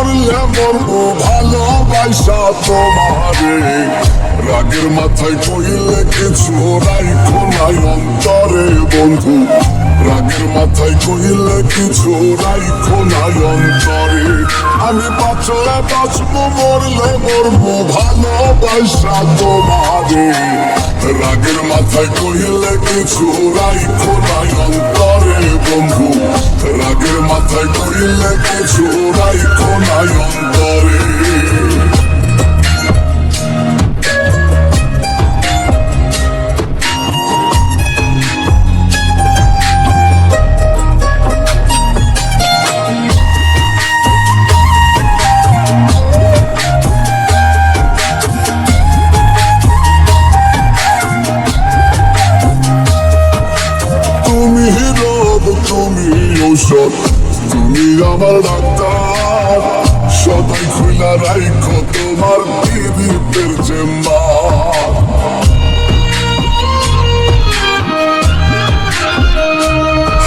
মরলে মরবো ভালোবাসা তোমারে। রাগের মাথায় কইলে কিছু রাইখো নাই অন্তরে বন্ধু, রাগের মাথায় কইলে কিছু রাইখো নাই অন্তরে। আমি বাঁচলে বাঁচবো মরলে মরবো ভালোবাসা তোমারে। রাগের মাথায় কইলে কিছু রাইখো নাই অন্তরে বন্ধু, রাগের মাথায় কইলে কিছু রাইখো নাই অন্তরে। তুমি ঔষধ, তুমি আমার ডাক্তার, সদাই খুইলা রাইখো তোমার পীড়িতের চেম্বার।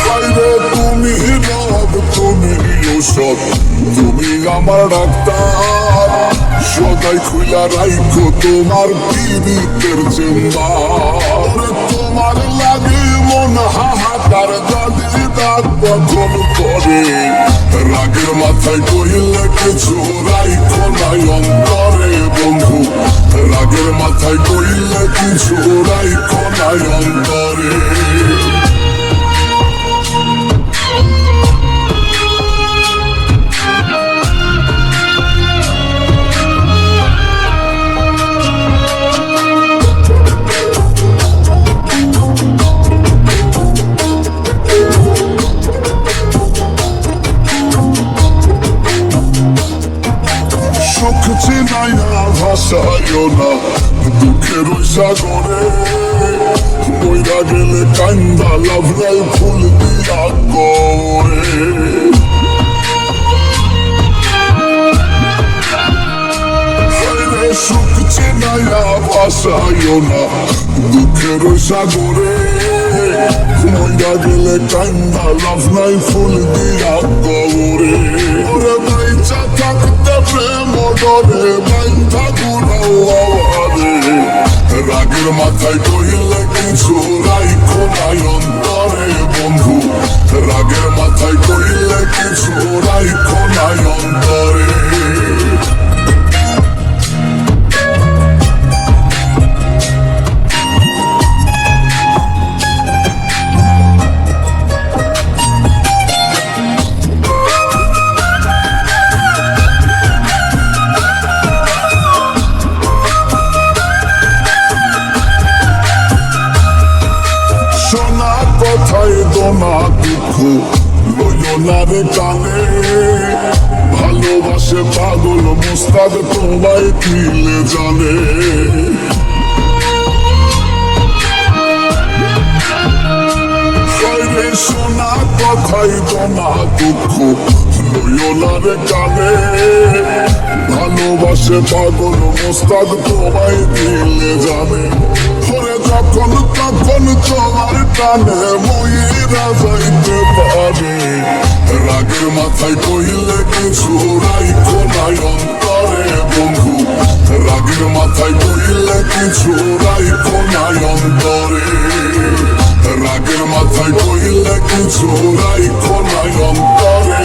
হায়রে তুমি রব, তুমি ঔষধ, তুমি আমার ডাক্তার, সদাই খুইলা রাইখো তোমার পীড়িতের চেম্বার। তোমার লাগে মন হাহাকার যদি কখন করে, রাগের মাথায় কইলে কিছু রাইখো নাই অন্তরে বন্ধু, রাগের মাথায় কইলে কিছু রাইখো নাই অন্তরে। সুখ চিনাইয়া ভাসাইও না দুঃখের ওই সাগরে, মইরা গেলে কান্দা লাভরাই ফুল দিয়া করে। সুখ চিনাইয়া ভাসাইও না দুঃখের ওই সাগরে, মইরা গেলে কান্দা লাভরাই ফুল দিয়া করে। ওরে বাইচা থাকতে প্রেম ডরে বান্ধা গুড়াও আওয়ারে, রাগের মাথায় কইলে কিছু রাইখো নাই অন্তরে বন্ধু, রাগের মাথায় কইলে কিছু রাইখো নাই অন্তরে। কথায় দোনা দুঃখ লইও না রে কানে, ভালোবাসে পাগল মোস্তাক তোমায় দিলে জানে। শোনা কথায় দোনা দুঃখ লইও না রে কানে, ভালোবাসে পাগল মোস্তাক তোমায় দিলে জানে। যখন তখন তোমার টানে মইরা যাইতে পারে, রাগের মাথায় কইলে কিছু রাইখো নাই অন্তরে বন্ধু, রাগের মাথায় কইলে কিছু রাইখো নাই অন্তরে, রাগের মাথায় কইলে কিছু রাইখো নাই অন্তরে।